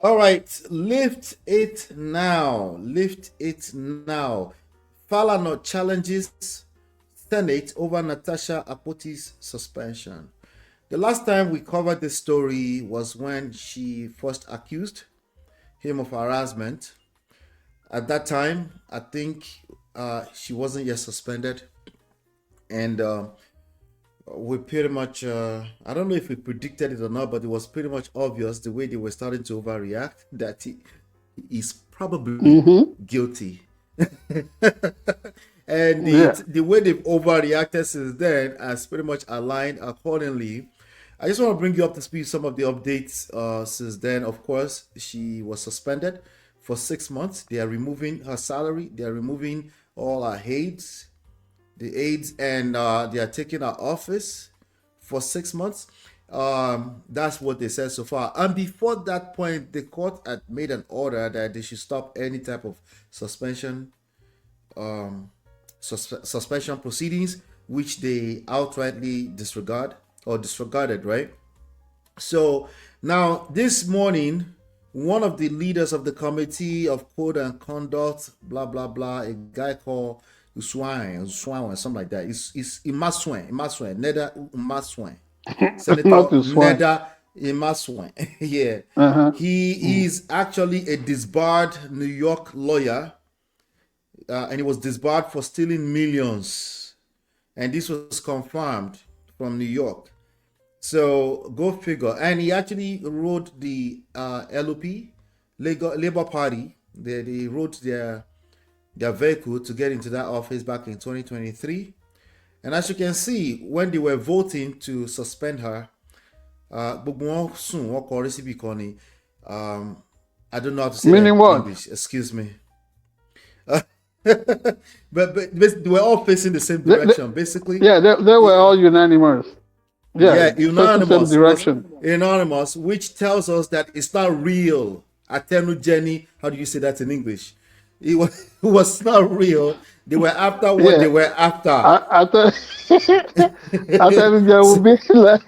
All right, lift it now. Lift it now. Falana challenges Senate over Natasha Akpoti's suspension. The last time we covered this story was when she first accused him of harassment. At that time, I think she wasn't yet suspended, and we pretty much, I don't know if we predicted it or not, but it was pretty much obvious the way they were starting to overreact that he is probably guilty. And Yeah. the way they've overreacted since then has pretty much aligned accordingly. I just want to bring you up to speed some of the updates since then. Of course, she was suspended for 6 months. They are removing her salary. They are removing all her aides, and they are taking her office for 6 months. That's what they said so far. And before that point, the court had made an order that they should stop any type of suspension suspension proceedings, which they outrightly disregarded, right? So now this morning, one of the leaders of the Committee of Code and Conduct, blah blah blah, a guy called Uswine, or something like that. It's Imaswine, Neda Imaswine, Senator Not to swear. Neda Imaswine. Yeah, Uh-huh. he is actually a disbarred New York lawyer, and he was disbarred for stealing millions, and this was confirmed from New York. So go figure. And he actually wrote the LOP, Labour Party. They wrote their vehicle to get into that office back in 2023. And as you can see, when they were voting to suspend her, gbogbo wọn sùn, wọn kọrí síbi kan ni. I don't know how to say that Meaning in what? English. Excuse me. But they were all facing the same direction, basically. Yeah, they were all unanimous. Yeah, Facing same direction. Anonymous, which tells us that it's not real. Atenu Jenny, how do you say that in English? It was not real. They were after what they were after. I thought there would be like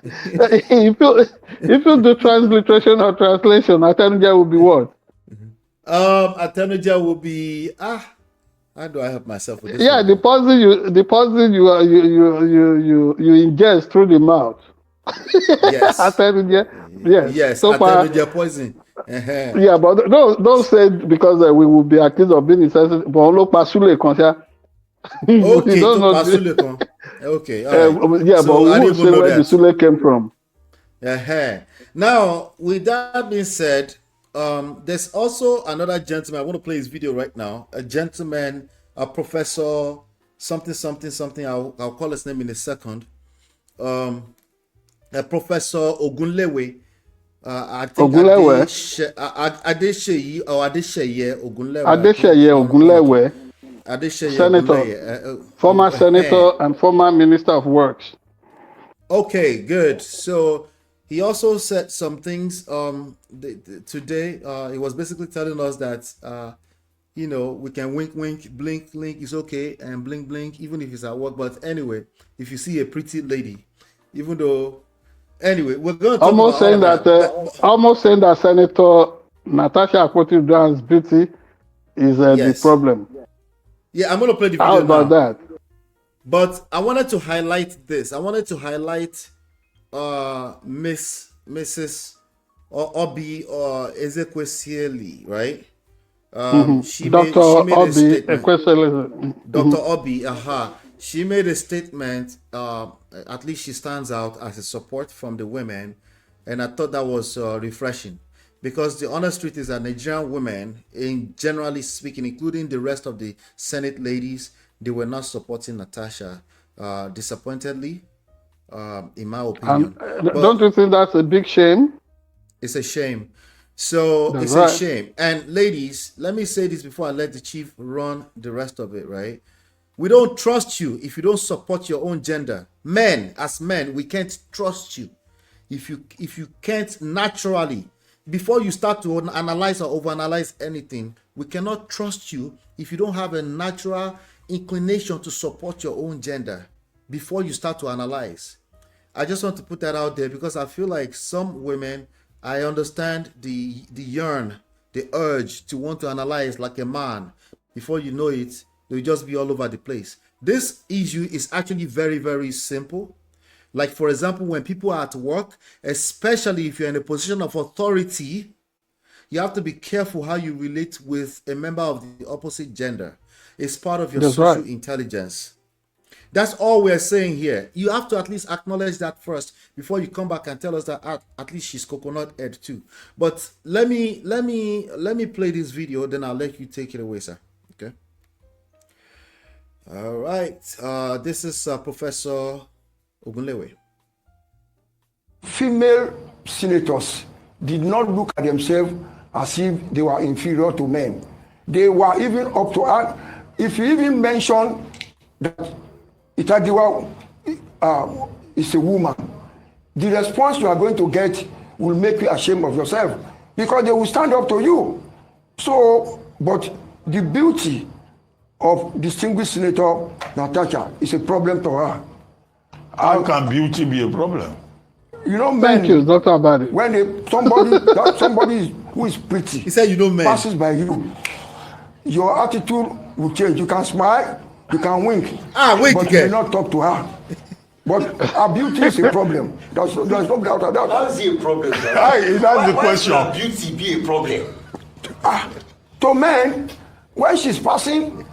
if you do transliteration or translation, I thought there would be what? Atenuja will be how do I help myself with this? Yeah, one? the poison you ingest through the mouth. Yes. Yes. Yes. So far, poison. yeah, but don't say because we will be accused of being insensitive. But only pasule conscious. Okay, okay, all right. Yeah, So but I we didn't will even say know where that. the sule came from. Now, with that being said, there's also another gentleman. I want to play his video right now. A gentleman, a professor, something. I'll call his name in a second. A Professor Ogunlewe. I think Ogunlewe. Adesheyi or Adesheye Ogunlewe. Adesheye Ogunlewe. Adesheye Senator, Ogunlewe. former senator and former minister of works. Okay, good. So he also said some things today. He was basically telling us that we can wink, blink, is okay, and blink, even if it's at work. But anyway, if you see a pretty lady, even though, anyway, we're going to talk almost about saying that. Almost saying that Senator Natasha Akpoti-Brown's beauty is the problem. Yeah, I'm going to play the video How about that? But I wanted to highlight this. I wanted to highlight Mrs. Obi or Ezekwesili, right? She made a statement. Dr. Obi, she made a statement. At least she stands out as a support from the women, and I thought that was refreshing, because the honest truth is that Nigerian women, in generally speaking, including the rest of the Senate ladies, they were not supporting Natasha. Disappointedly, in my opinion. Don't you think that's a big shame? It's a shame. So that's it's right. A shame. And ladies, let me say this before I let the chief run the rest of it, right? We don't trust you if you don't support your own gender. Men, as men, we can't trust you if you can't naturally, before you start to analyze or overanalyze anything, we cannot trust you if you don't have a natural inclination to support your own gender before you start to analyze. I just want to put that out there because I feel like some women I understand the yearn, the urge to want to analyze like a man. Before you know it, they'll just be all over the place. This issue is actually very, very simple. Like, for example, when people are at work, especially if you're in a position of authority, you have to be careful how you relate with a member of the opposite gender. It's part of your social intelligence. That's all we're saying here. You have to at least acknowledge that first before you come back and tell us that at least she's coconut head too. But let me play this video, then I'll let you take it away, sir. Okay. All right. This is Professor Ogunlewe. Female senators did not look at themselves as if they were inferior to men. They were even up to, if you even mention that Itadiwa is a woman, the response you are going to get will make you ashamed of yourself because they will stand up to you. So, but the beauty of distinguished Senator Natasha is a problem to her. How can beauty be a problem? You know, thank you, Dr. Abadi. When somebody who is pretty, he said, you know, men passes by you, your attitude will change. You can smile, you can wink, wink but again. you will not talk to her. But her beauty is a problem. There's no doubt about that. How is it a problem? That's the question. Why should beauty be a problem? To men, when she's passing,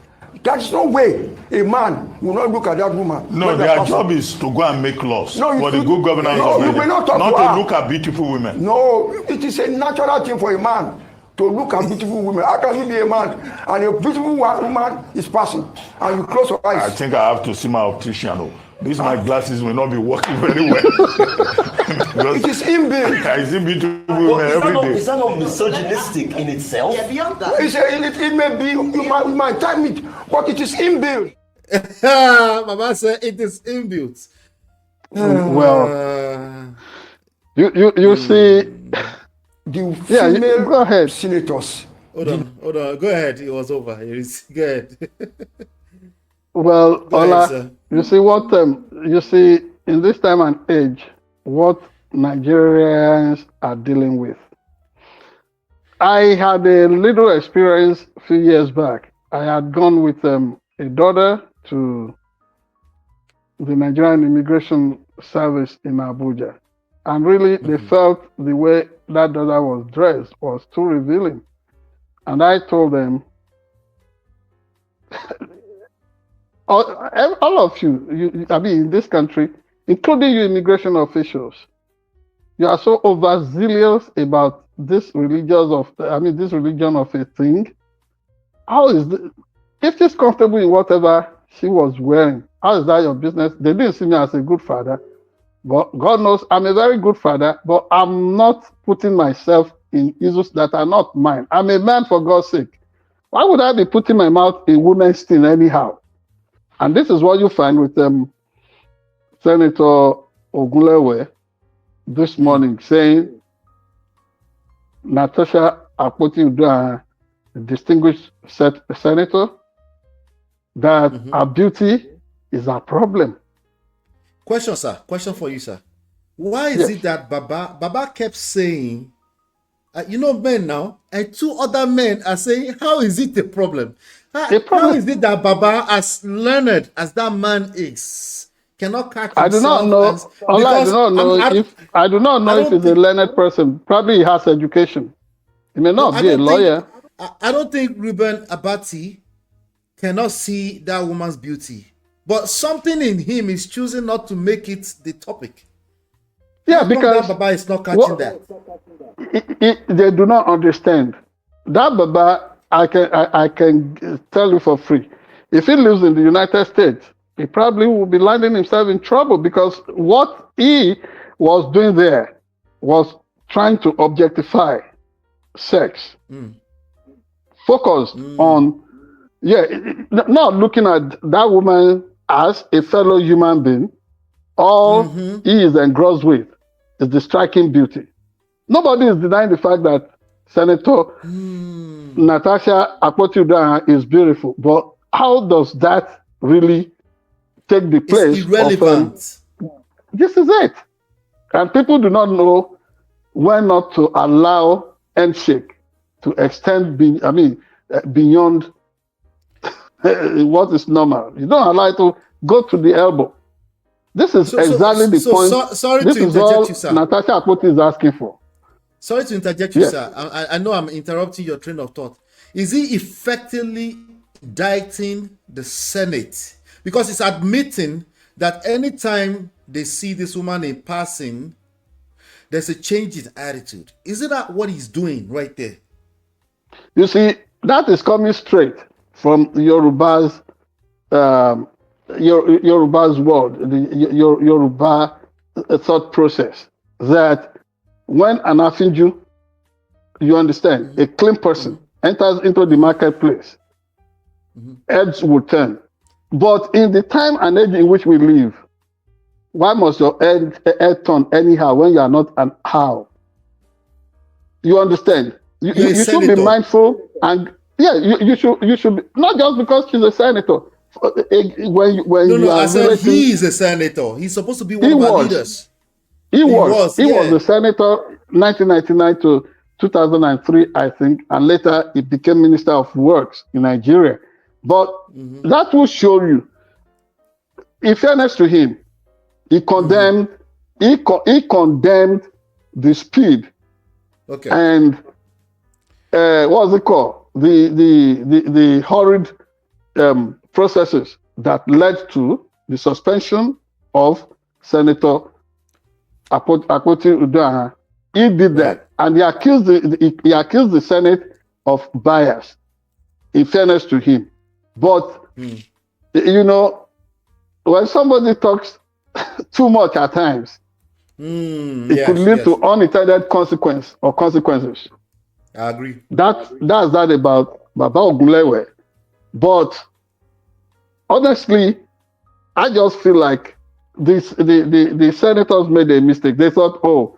there's no way a man will not look at that woman. No, their job is to go and make laws for the good governance of Nigeria, not to look at beautiful women. No, it is a natural thing for a man to look at beautiful women. How can you be a man and a beautiful woman is passing and you close your eyes? I think I have to see my optician. These my glasses will not be working very well. It is inbuilt. I see beautiful women every day. Is that not misogynistic in itself? Yeah, beyond that. It may be, you might time it, but it is inbuilt. Mama said it is inbuilt. Well, you see, The female go ahead. senators. Hold on. Go ahead. It was over. Go ahead. Well, Ola, sir. you see what you see in this time and age, what Nigerians are dealing with. I had a little experience a few years back. I had gone with a daughter to the Nigerian Immigration Service in Abuja. And really, they felt the way that daughter was dressed was too revealing. And I told them, all of you, I mean, in this country, including you immigration officials, you are so overzealous about this religion of a thing. How is the, if she's comfortable in whatever she was wearing, how is that your business? They didn't see me as a good father, but God knows I'm a very good father, but I'm not putting myself in issues that are not mine. I'm a man, for God's sake. Why would I be putting my mouth in women's thing anyhow? And this is what you find with Senator Ogunlewe this morning saying Natasha Akpoti, a distinguished senator, that her beauty is a problem. Question, sir. Question for you, sir. Why is it that Baba kept saying, you know, men now, and two other men are saying, how is it a problem? How is it that Baba, as learned as that man is, cannot catch himself? I do not know. I do not know if he's a learned person. Probably he has education. He may not be a lawyer. I don't think Reuben Abati cannot see that woman's beauty, but something in him is choosing not to make it the topic. Yeah, because Baba is not catching that. They do not understand. That Baba, I can tell you for free. If he lives in the United States, he probably will be landing himself in trouble because what he was doing there was trying to objectify sex. Focused on, not looking at that woman as a fellow human being. All he is engrossed with is the striking beauty. Nobody is denying the fact that Senator Natasha Akpoti is beautiful, but how does that really take the place? It's irrelevant. This is it. And people do not know why not to allow handshake to extend, beyond what is normal? You don't allow it to go to the elbow. This is exactly the point. Sorry this to is all interject you, sir. Natasha Akpoti is asking for. Sorry to interject you, sir. I know I'm interrupting your train of thought. Is he effectively indicting the Senate? Because it's admitting that anytime they see this woman in passing, there's a change in attitude. Isn't that what he's doing right there? You see, that is coming straight from Yoruba's Yoruba's word, the Yoruba thought process, that when an Afinju, you understand, a clean person enters into the marketplace, heads will turn. But in the time and age in which we live, why must your head turn anyhow when you are not an how? You understand? You should be mindful, and you should be, not just because she's a senator. I said he is a senator. He's supposed to be one of our leaders. He was a senator 1999 to 2003, I think, and later he became Minister of Works in Nigeria. But that will show you, in fairness to him, he condemned he condemned the speed and what's it called? The horrid processes that led to the suspension of Senator Akpoti Uduaghan. He did that, and he accused the Senate of bias. In fairness to him, but you know, when somebody talks too much at times, it could lead to unintended consequences. I agree. That's that about Baba Ogunlewe. But honestly, I just feel like the senators made a mistake. They thought, oh,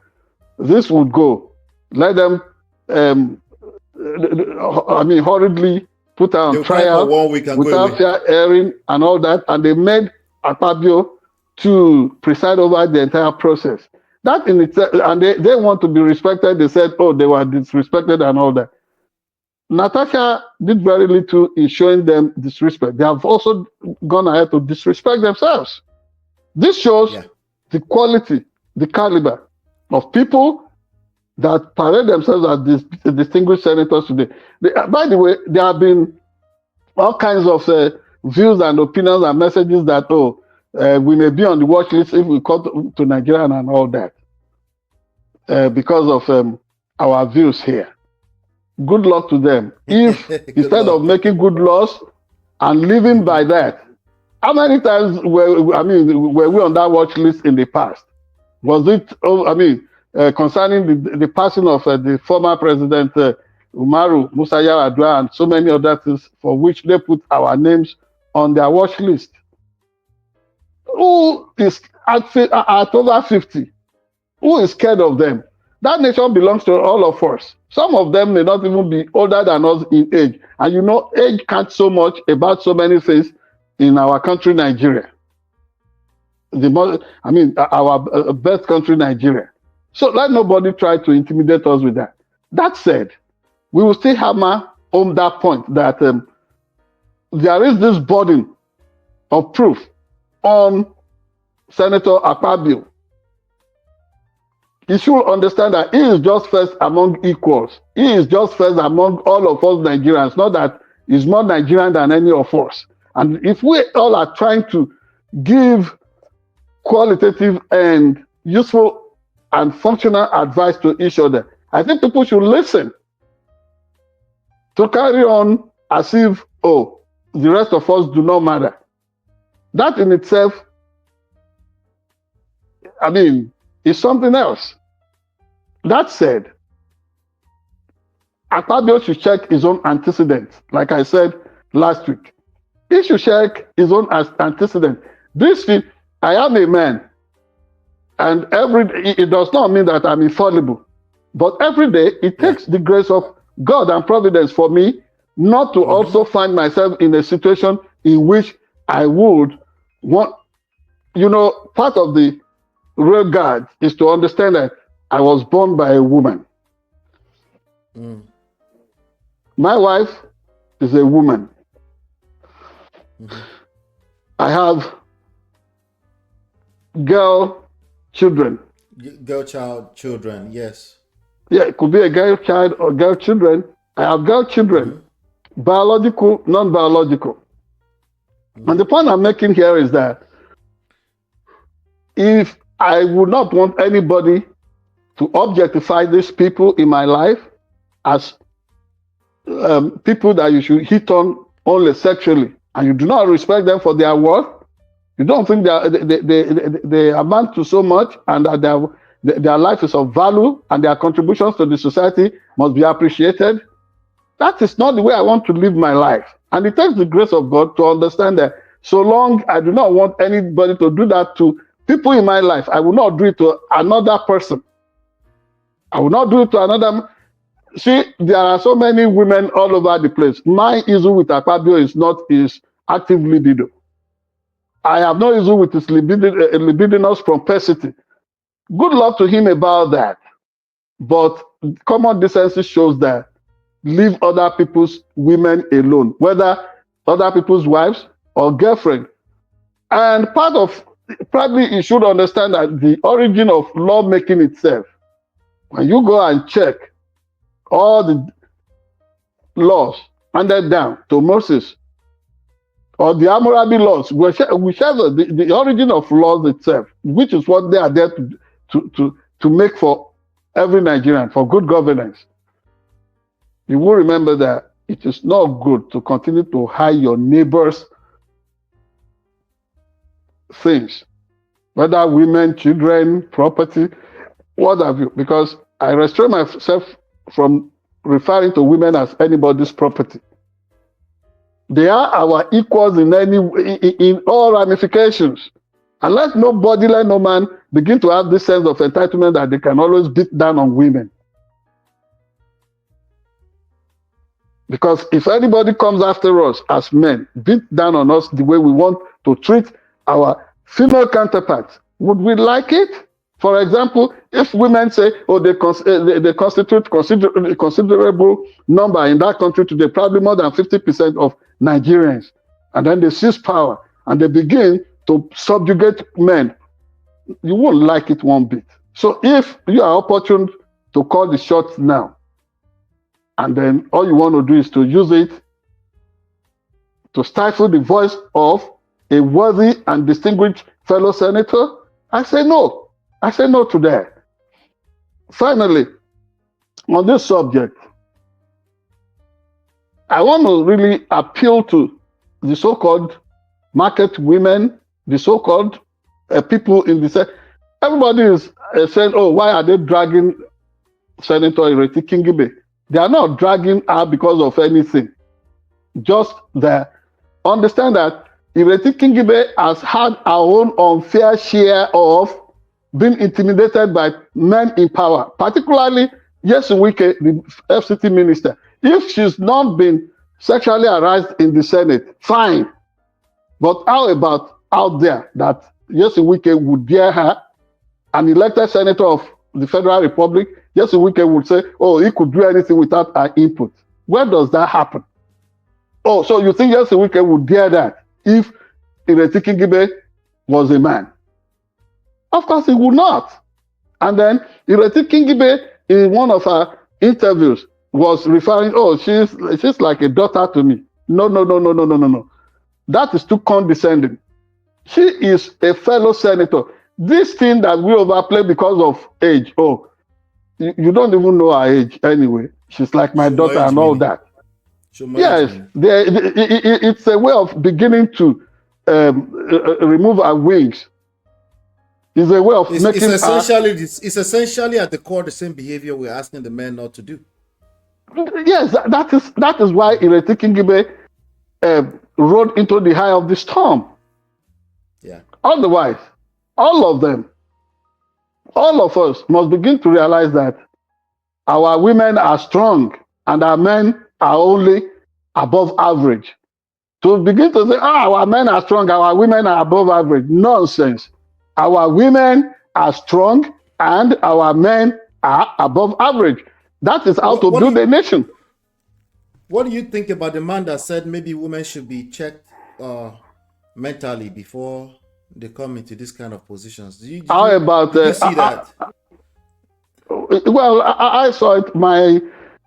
this would go. Let them, hurriedly put her on trial without fair hearing and all that. And they made Akpabio to preside over the entire process. That in itself, and they want to be respected. They said, oh, they were disrespected and all that. Natasha did very little in showing them disrespect. They have also gone ahead to disrespect themselves. This shows the quality, the caliber of people that parade themselves as distinguished senators today. By the way, there have been all kinds of views and opinions and messages that, we may be on the watch list if we come to Nigeria and all that, because of our views here. Good luck to them. If instead of making good laws and living by that, how many times were we on that watch list in the past? Was it, concerning the passing of the former president Umaru Musa Yar'Adua and so many other things for which they put our names on their watch list? Who is at over 50? Who is scared of them? That nation belongs to all of us. Some of them may not even be older than us in age. And you know, age counts so much about so many things in our country, Nigeria. Our best country, Nigeria. So let nobody try to intimidate us with that. That said, we will still hammer home that point that there is this burden of proof on Senator Akpabio. He should understand that he is just first among equals. He is just first among all of us Nigerians, not that he's more Nigerian than any of us. And if we all are trying to give qualitative and useful and functional advice to each other, I think people should listen. To carry on as if, the rest of us do not matter. That in itself, is something else. That said, Akpabio should check his own antecedents. Like I said last week, he should check his own antecedents. I am a man, and it does not mean that I'm infallible. But every day, it takes the grace of God and providence for me not to also find myself in a situation in which I would want, part of the real guard is to understand that I was born by a woman. My wife is a woman. I have girl children. Girl child children, yes. Yeah, it could be a girl child or girl children. I have girl children, biological, non-biological. And the point I'm making here is that if I would not want anybody to objectify these people in my life as people that you should hit on only sexually, and you do not respect them for their worth, you don't think they amount to so much, and that their life is of value, and their contributions to the society must be appreciated, that is not the way I want to live my life. And it takes the grace of God to understand that so long I do not want anybody to do that to people in my life, I will not do it to another person. I will not do it to another. See, there are so many women all over the place. My issue with Akpabio is not his active libido. I have no issue with his libidinous propensity. Good luck to him about that. But common decency shows that leave other people's women alone, whether other people's wives or girlfriend. And part of, probably you should understand that the origin of lawmaking itself, when you go and check all the laws handed down to Moses, or the Hammurabi laws, whichever the origin of laws itself, which is what they are there to make for every Nigerian, for good governance, you will remember that it is not good to continue to hide your neighbor's things, whether women, children, property, what have you, because I restrain myself from referring to women as anybody's property. They are our equals in all ramifications. And let nobody, let no man begin to have this sense of entitlement that they can always beat down on women. Because if anybody comes after us as men, beat down on us the way we want to treat our female counterparts, would we like it? For example, if women say, oh, they constitute a considerable number in that country today, probably more than 50% of Nigerians, and then they seize power and they begin to subjugate men, you won't like it one bit. So if you are opportune to call the shots now, and then all you want to do is to use it to stifle the voice of a worthy and distinguished fellow senator, I say no. I say no to that. Finally, on this subject, I want to really appeal to the so-called market women, the so-called people in the everybody is saying, oh, why are they dragging Senator Ireti Kingibe? They are not dragging her because of anything. Just that, understand that Ireti Kingibe has had her own unfair share of being intimidated by men in power, particularly Yesu Wike, the FCT minister. If she's not been sexually harassed in the Senate, fine. But how about out there that Yesu Wike would dare her, an elected senator of the Federal Republic, Yesu Wike would say, oh, he could do anything without her input. Where does that happen? Oh, so you think Yesu Wike would dare that if Ireti Kingibe was a man? Of course, he would not. And then Ireti Kingibe, in one of her interviews, was referring, oh, she's like a daughter to me. No. That is too condescending. She is a fellow senator. This thing that we overplay because of age, oh, you don't even know her age anyway. She's like my daughter and all that. Yes, it's a way of beginning to remove her wings. It's a way of making it's essentially at the core the same behavior we're asking the men not to do. Yes, that is why Ireti Kingibe rode into the eye of the storm. Yeah. Otherwise, all of them, all of us must begin to realize that our women are strong and our men are only above average. To begin to say, our men are strong, our women are above average. Nonsense. Our women are strong and our men are above average. That is how to build a nation. What do you think about the man that said maybe women should be checked mentally before they come into this kind of positions? Did you see that? Well, I saw it.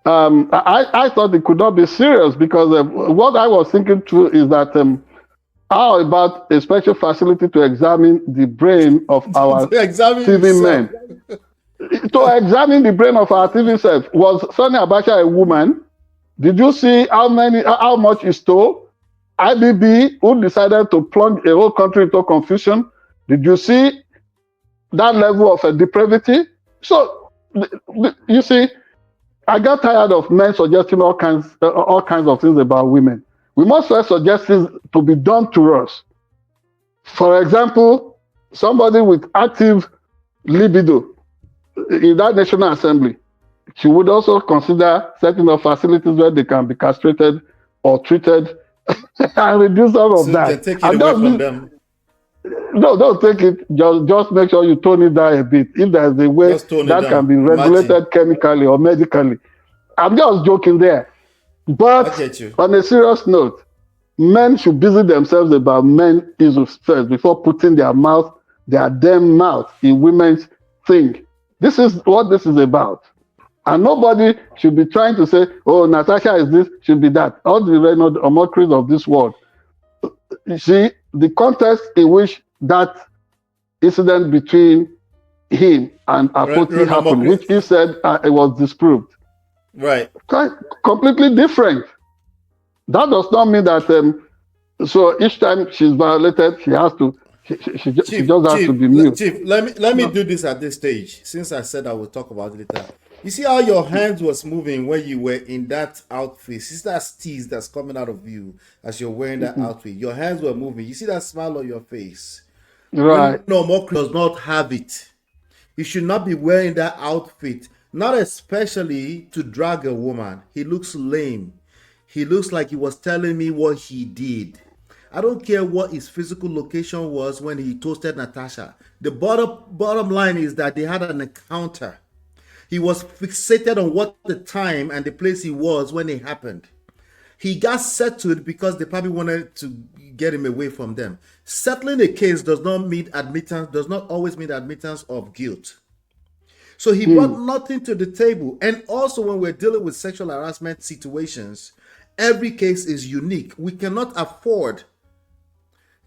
I thought it could not be serious because what I was thinking too is that how about a special facility to examine the brain of our TV men? To examine the brain of our TV self. Was Sani Abacha a woman? Did you see how much he stole? IBB, who decided to plunge a whole country into confusion. Did you see that level of depravity? So, you see, I got tired of men suggesting all kinds of things about women. We must first suggest things to be done to us. For example, somebody with active libido in that National Assembly, she would also consider setting up facilities where they can be castrated or treated and reduce some of that. Take it away from them. No, don't take it. Just make sure you tone it down a bit. If there's a way that can be regulated chemically or medically. I'm just joking there. But on a serious note, men should busy themselves about men issues first before putting their damn mouth in women's thing. This is what this is about. And nobody should be trying to say, oh, Natasha is this, should be that. All the Reynolds or mockeries of this world. You see, the context in which that incident between him and Akpoti happened, which he said it was disproved. Right. Completely different. That does not mean that, so each time she's violated, she has to, she just has to be mute. Chief, let me do this at this stage, since I said I will talk about it later. You see how your hands was moving when you were in that outfit? See that steeze that's coming out of you as you're wearing that outfit? Your hands were moving. You see that smile on your face? Right. No, more does not have it. You should not be wearing that outfit, not especially to drag a woman. He looks lame. He looks like he was telling me what he did. I don't care what his physical location was when he toasted Natasha. The bottom line is that they had an encounter. He was fixated on what the time and the place he was when it happened. He got settled because they probably wanted to get him away from them. Settling a case does not always mean admittance of guilt. So he brought nothing to the table. And also when we're dealing with sexual harassment situations, every case is unique. We cannot afford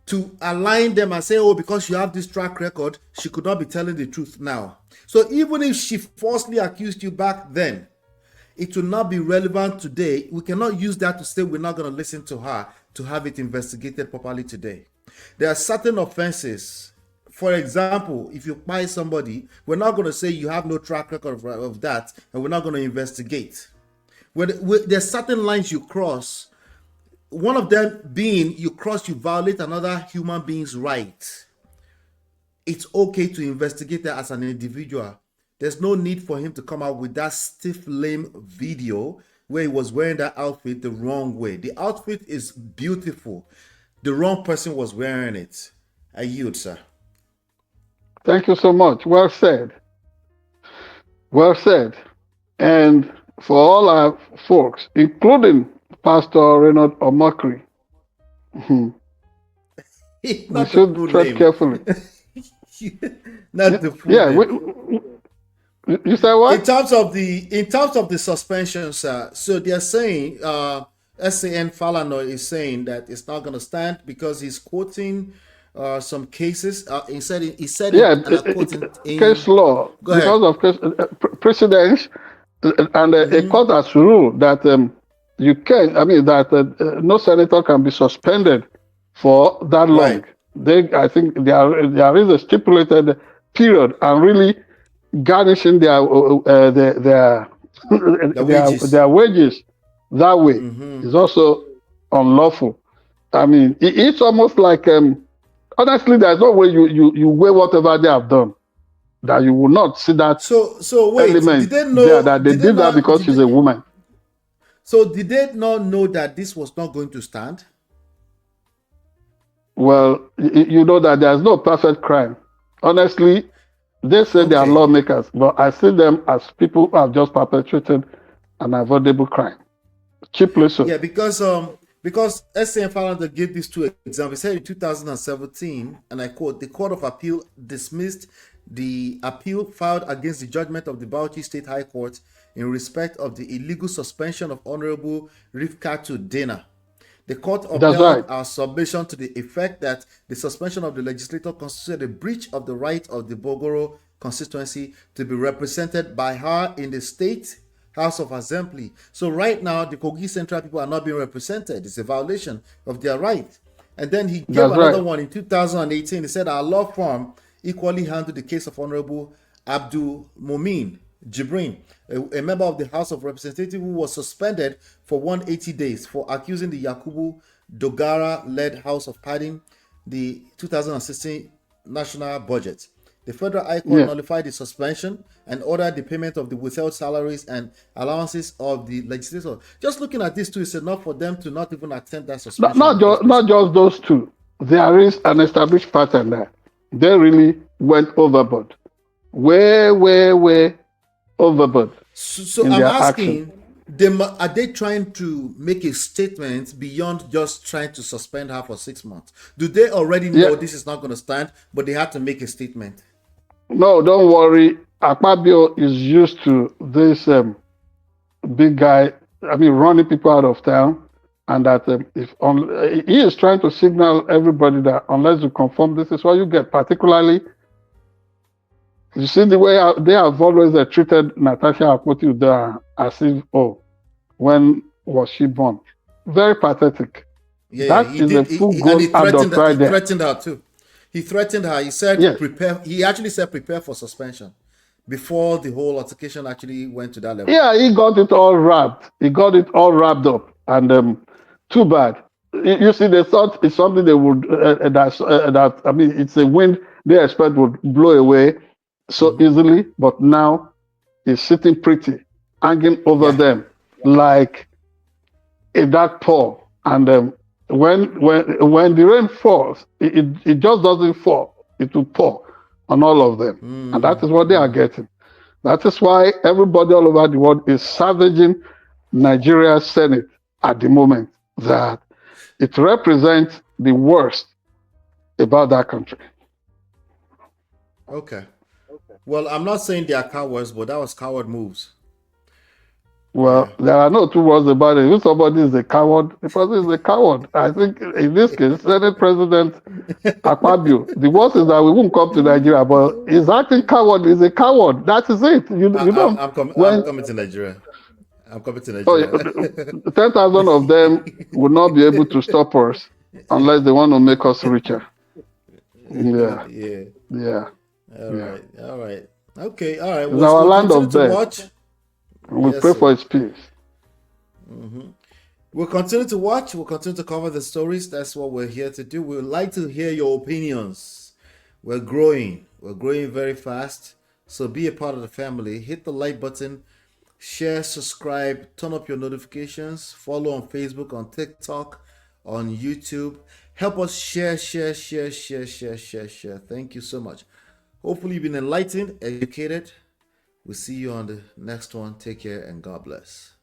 to align them and say, oh, because you have this track record, she could not be telling the truth now. So even if she falsely accused you back then, it will not be relevant today. We cannot use that to say we're not going to listen to her to have it investigated properly today. There are certain offenses. For example, if you buy somebody, we're not going to say you have no track record of that, and we're not going to investigate. There's certain lines you cross. One of them being you violate another human being's right. It's okay to investigate that as an individual. There's no need for him to come out with that stiff, lame video where he was wearing that outfit the wrong way. The outfit is beautiful. The wrong person was wearing it. I yield, sir. Thank you so much. Well said. Well said. And for all our folks, including Pastor Reynolds Omokri, we should tread carefully. Not the full name. You said what? In terms of the suspension, sir. So they're saying SAN Falana is saying that it's not going to stand because he's quoting some cases. He said case law because of precedents, and a court has ruled that you can. I mean that no senator can be suspended for that long. Right. I think there is a stipulated period, and really garnishing their wages that way is also unlawful. I mean, it's almost like honestly, there's no way you weigh whatever they have done that you will not see that so wait, element did they know there that they did that because she's a woman. So did they not know that this was not going to stand? Well, you know that there's no perfect crime. Honestly, They say they are Okay. lawmakers, but I see them as people who have just perpetrated an avoidable crime. Cheaply so. Yeah, because SCM Falana gave these two examples. He said in 2017, and I quote, the Court of Appeal dismissed the appeal filed against the judgment of the Bauchi State High Court in respect of the illegal suspension of Honorable Rifkatu Dena. The court That's right. upheld our submission to the effect that the suspension of the legislator constituted a breach of the right of the Bogoro constituency to be represented by her in the state House of Assembly. So right now, the Kogi Central people are not being represented. It's a violation of their right. And then he gave That's another right. one in 2018. He said our law firm equally handled the case of Honorable Abdul Mumin Jibrin, a member of the House of Representatives who was suspended for 180 days for accusing the Yakubu Dogara-led House of padding the 2016 national budget. The Federal High Court nullified the suspension and ordered the payment of the withheld salaries and allowances of the legislature. Just looking at these two, it's enough for them to not even attend that suspension. Not just those two. There is an established pattern there. They really went overboard. Way overboard. So in I'm their asking action. them, are they trying to make a statement beyond just trying to suspend her for 6 months? Do they already know this is not going to stand, but they have to make a statement? No, don't worry. Akpabio is used to this big guy, running people out of town. And that he is trying to signal everybody that unless you conform, this is what you get. Particularly, you see the way they have always treated Natasha Akpoti as if, when was she born? Very pathetic. Yeah, that is a full-grown adult right there. He threatened her too. He threatened her. He said, prepare. He actually said, prepare for suspension before the whole altercation actually went to that level. Yeah, he got it all wrapped. He got it all wrapped up. And too bad. You see, they thought it's something they would, it's a wind they expect would blow away so easily. But now it's sitting pretty, hanging over them like a dark pall. And when the rain falls, it just doesn't fall. It will pour on all of them. And that is what they are getting. That is why everybody all over the world is savaging Nigeria's Senate at the moment, that it represents the worst about that country. Okay. Well, I'm not saying they are cowards, but that was coward moves. Well, there are no two words about it. If somebody is a coward, the person is a coward. I think in this case, Senate President Akpabio, the worst is that we won't come to Nigeria, but he's acting coward. He's a coward. That is it. I'm coming to Nigeria. I'm coming to Nigeria. 10,000 of them will not be able to stop us unless they want to make us richer. Yeah. All right. Okay. All right. It's our land of death. Watch. We pray for his peace. We'll continue to watch. We'll continue to cover the stories. That's what we're here to do. We would like to hear your opinions. We're growing. We're growing very fast. So be a part of the family. Hit the like button. Share, subscribe, turn up your notifications. Follow on Facebook, on TikTok, on YouTube. Help us share. Thank you so much. Hopefully you've been enlightened, educated. We'll see you on the next one. Take care and God bless.